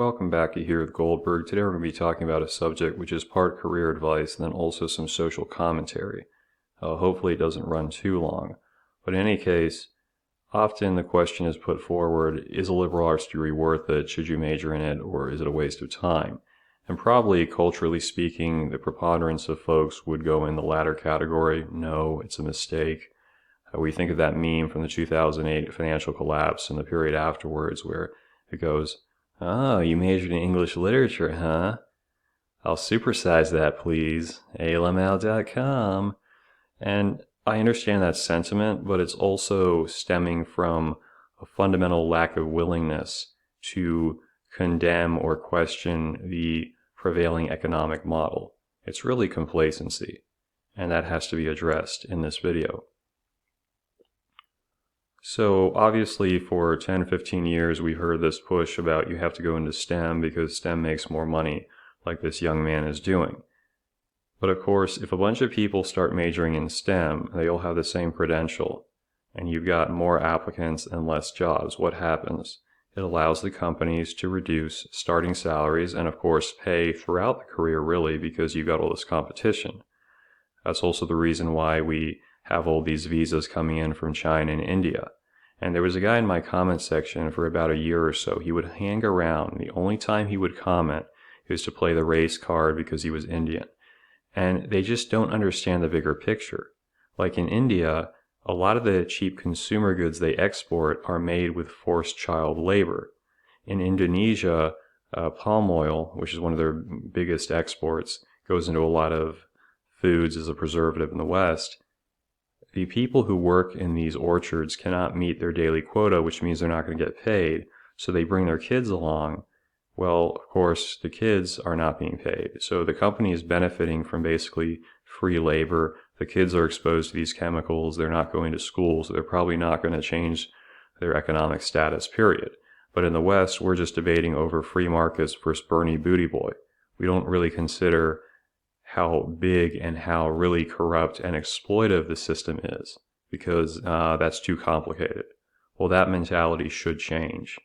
Welcome back to Here with Goldberg. Today we're going to be talking about a subject which is part career advice and then also some social commentary. Hopefully it doesn't run too long. But in any case, often the question is put forward, is a liberal arts degree worth it? Should you major in it, or is it a waste of time? And probably, culturally speaking, the preponderance of folks would go in the latter category. No, it's a mistake. We think of that meme from the 2008 financial collapse and the period afterwards where it goes, "Oh, you majored in English literature, huh? I'll supersize that, please. ALML.com." And I understand that sentiment, but it's also stemming from a fundamental lack of willingness to condemn or question the prevailing economic model. It's really complacency, and that has to be addressed in this video. So obviously for 10, 15 years we've heard this push about you have to go into STEM because STEM makes more money, like this young man is doing. But of course, if a bunch of people start majoring in STEM, they all have the same credential, and you've got more applicants and less jobs. What happens? It allows the companies to reduce starting salaries and of course pay throughout the career really because you've got all this competition. That's also the reason why we have all these visas coming in from China and India. And there was a guy in my comment section for about a year or so. He would hang around. The only time he would comment was to play the race card because he was Indian. And they just don't understand the bigger picture. Like in India, a lot of the cheap consumer goods they export are made with forced child labor. In Indonesia, palm oil, which is one of their biggest exports, goes into a lot of foods as a preservative in the West. The people who work in these orchards cannot meet their daily quota, which means they're not going to get paid, so they bring their kids along. Well, of course, the kids are not being paid, so the company is benefiting from basically free labor. The kids are exposed to these chemicals, they're not going to school, so they're probably not going to change their economic status, period. But in the West, we're just debating over free markets versus Bernie Booty Boy. We don't really consider how big and how really corrupt and exploitive the system is, because that's too complicated. Well, that mentality should change,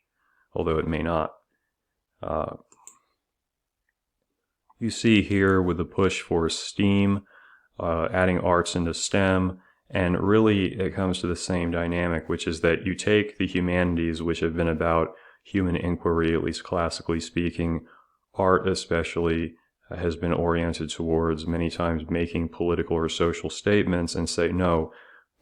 although it may not. You see here with the push for STEAM, adding arts into STEM, and really it comes to the same dynamic, which is that you take the humanities, which have been about human inquiry, at least classically speaking, art especially, has been oriented towards many times making political or social statements, and say, no,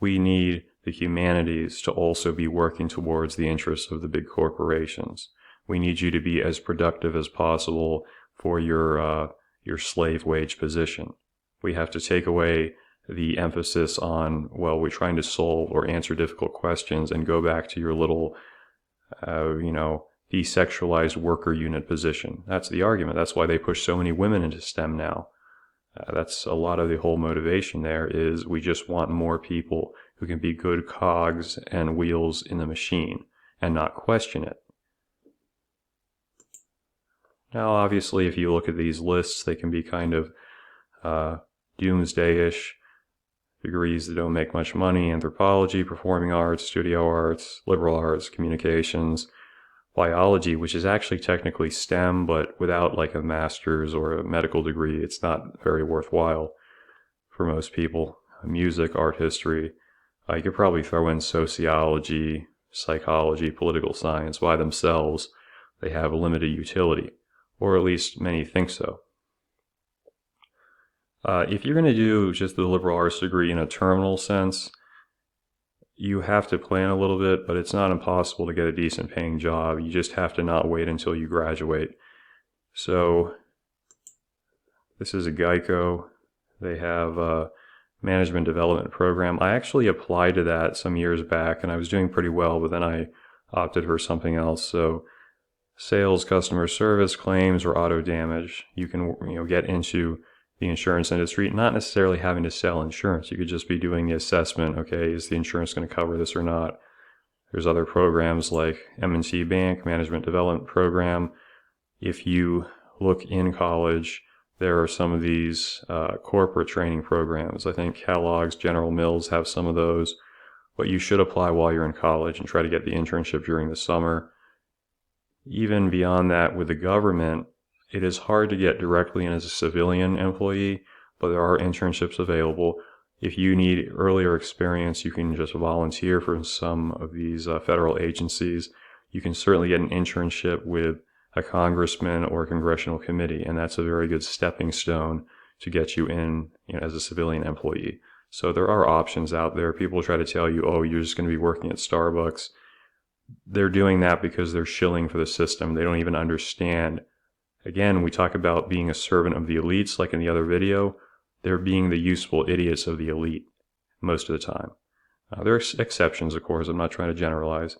we need the humanities to also be working towards the interests of the big corporations. We need you to be as productive as possible for your slave wage position. We have to take away the emphasis on, well, we're trying to solve or answer difficult questions and go back to your little, desexualized worker unit position. That's the argument. That's why they push so many women into STEM now. That's a lot of the whole motivation there is we just want more people who can be good cogs and wheels in the machine and not question it. Now, obviously, if you look at these lists, they can be kind of doomsday-ish. Degrees that don't make much money: anthropology, performing arts, studio arts, liberal arts, communications, biology, which is actually technically STEM, but without like a master's or a medical degree, it's not very worthwhile for most people. Music, art history. You could probably throw in sociology, psychology, political science. By themselves, they have a limited utility, or at least many think so. If you're going to do just the liberal arts degree in a terminal sense, you have to plan a little bit, but it's not impossible to get a decent paying job. You just have to not wait until you graduate. So this is a Geico. They have a management development program. I actually applied to that some years back and I was doing pretty well, but then I opted for something else. So sales, customer service, claims, or auto damage, you can get into the insurance industry, not necessarily having to sell insurance. You could just be doing the assessment. Okay, is the insurance going to cover this or not? There's other programs like M&T Bank, Management Development Program. If you look in college, there are some of these corporate training programs. I think Kellogg's, General Mills have some of those. But you should apply while you're in college and try to get the internship during the summer. Even beyond that, with the government, it is hard to get directly in as a civilian employee, but there are internships available. If you need earlier experience, you can just volunteer for some of these federal agencies. You can certainly get an internship with a congressman or a congressional committee, and that's a very good stepping stone to get you in, as a civilian employee. So there are options out there. People try to tell you, oh, you're just going to be working at Starbucks. They're doing that because they're shilling for the system. They don't even understand. Again, we talk about being a servant of the elites, like in the other video. They're being the useful idiots of the elite most of the time. There are exceptions, of course. I'm not trying to generalize.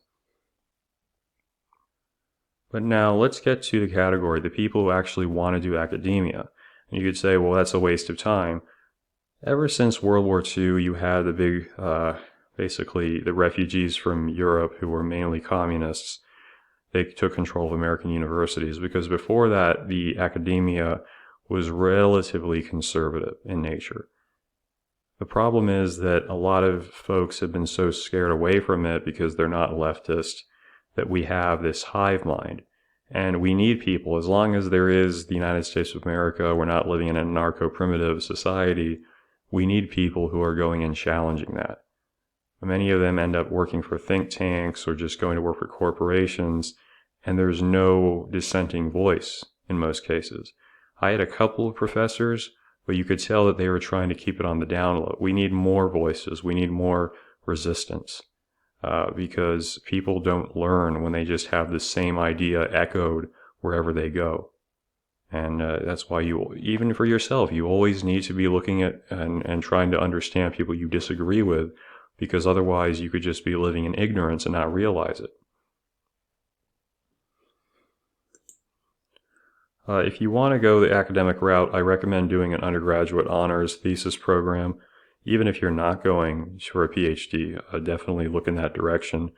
But now let's get to the category, the people who actually want to do academia. And you could say, well, that's a waste of time. Ever since World War II, you had the big, basically the refugees from Europe who were mainly communists. They took control of American universities because before that, the academia was relatively conservative in nature. The problem is that a lot of folks have been so scared away from it because they're not leftist that we have this hive mind. And we need people, as long as there is the United States of America, we're not living in a narco-primitive society, we need people who are going and challenging that. Many of them end up working for think tanks or just going to work for corporations, and there's no dissenting voice in most cases. I had a couple of professors, but you could tell that they were trying to keep it on the down low. We need more voices. We need more resistance because people don't learn when they just have the same idea echoed wherever they go. And that's why even for yourself, you always need to be looking at and trying to understand people you disagree with, because otherwise you could just be living in ignorance and not realize it. If you want to go the academic route, I recommend doing an undergraduate honors thesis program. Even if you're not going for a PhD, definitely look in that direction.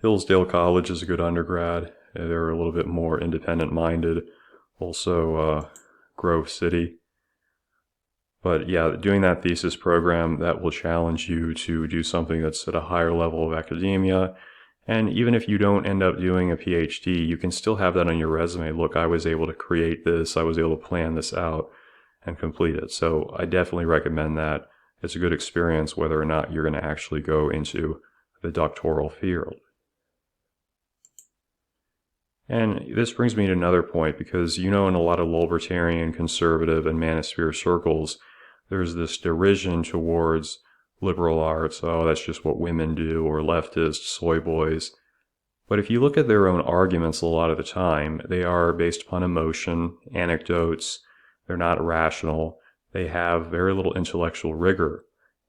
Hillsdale College is a good undergrad. They're a little bit more independent-minded. Also, Grove City. But yeah, doing that thesis program, that will challenge you to do something that's at a higher level of academia. And even if you don't end up doing a PhD, you can still have that on your resume. Look, I was able to create this, I was able to plan this out and complete it. So I definitely recommend that. It's a good experience whether or not you're going to actually go into the doctoral field. And this brings me to another point, because in a lot of libertarian, conservative, and manosphere circles, there's this derision towards liberal arts. Oh, that's just what women do, or leftists, soy boys. But if you look at their own arguments a lot of the time, they are based upon emotion, anecdotes, they're not rational, they have very little intellectual rigor,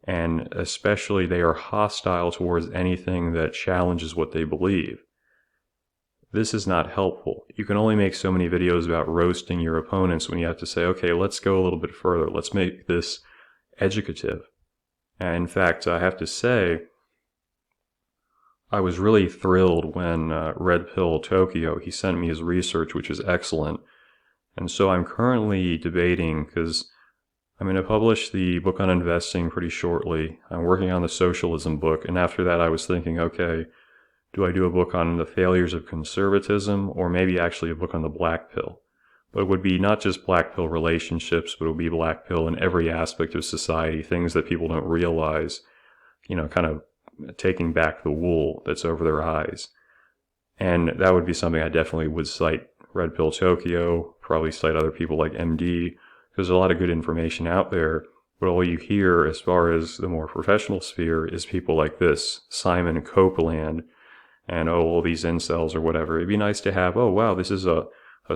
and especially they are hostile towards anything that challenges what they believe. This is not helpful. You can only make so many videos about roasting your opponents when you have to say, okay, let's go a little bit further. Let's make this educative. And in fact, I have to say, I was really thrilled when Red Pill Tokyo, he sent me his research, which is excellent. And so I'm currently debating, because I'm going to publish the book on investing pretty shortly. I'm working on the socialism book, and after that I was thinking, okay, do I do a book on the failures of conservatism, or maybe actually a book on the black pill? But it would be not just black pill relationships, but it would be black pill in every aspect of society, things that people don't realize, kind of taking back the wool that's over their eyes. And that would be something I definitely would cite Red Pill Tokyo, probably cite other people like MD, because there's a lot of good information out there. But all you hear as far as the more professional sphere is people like this, Simon Copeland, and all these incels or whatever. It'd be nice to have, oh wow, this is a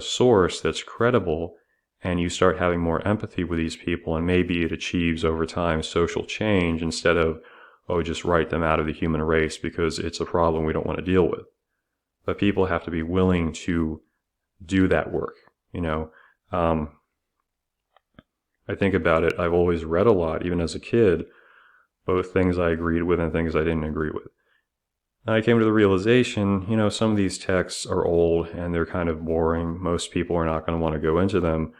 source that's credible, and you start having more empathy with these people, and maybe it achieves over time social change instead of, oh, just write them out of the human race because it's a problem we don't want to deal with. But people have to be willing to do that work, I think about it, I've always read a lot, even as a kid, both things I agreed with and things I didn't agree with. And I came to the realization, some of these texts are old and they're kind of boring. Most people are not going to want to go into them,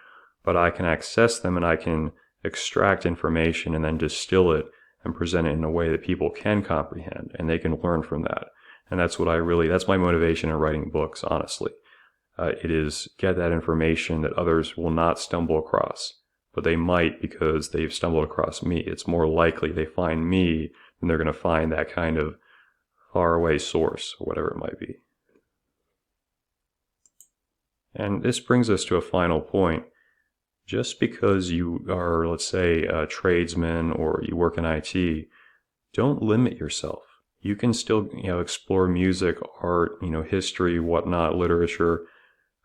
but I can access them and I can extract information and then distill it and present it in a way that people can comprehend, and they can learn from that. And that's that's my motivation in writing books, honestly. It is get that information that others will not stumble across, but they might because they've stumbled across me. It's more likely they find me than they're going to find that kind of faraway source, or whatever it might be. And this brings us to a final point. Just because you are, let's say, a tradesman or you work in IT, don't limit yourself. You can still, explore music, art, history, whatnot, literature.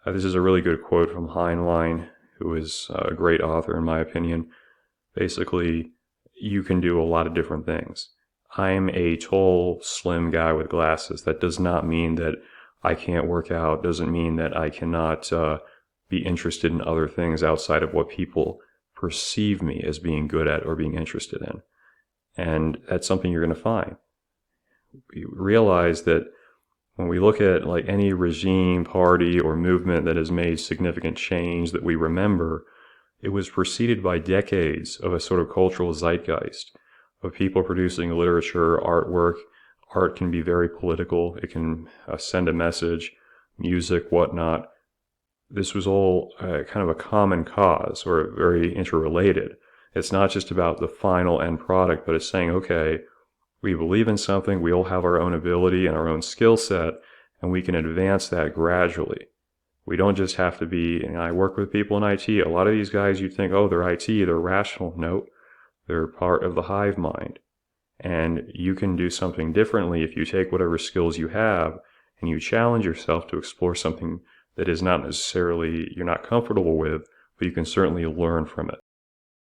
This is a really good quote from Heinlein, who is a great author in my opinion. Basically, you can do a lot of different things. I'm a tall, slim guy with glasses. That does not mean that I can't work out, doesn't mean that I cannot be interested in other things outside of what people perceive me as being good at or being interested in. And that's something you're going to find. You realize that when we look at like any regime, party, or movement that has made significant change that we remember, it was preceded by decades of a sort of cultural zeitgeist of people producing literature, artwork. Art can be very political. It can send a message, music, whatnot. This was all kind of a common cause, or very interrelated. It's not just about the final end product, but it's saying, okay, we believe in something, we all have our own ability and our own skill set, and we can advance that gradually. We don't just have to be, and I work with people in IT, a lot of these guys you'd think, oh, they're IT, they're rational. No, they're part of the hive mind. And you can do something differently if you take whatever skills you have and you challenge yourself to explore something that is not necessarily, you're not comfortable with, but you can certainly learn from it.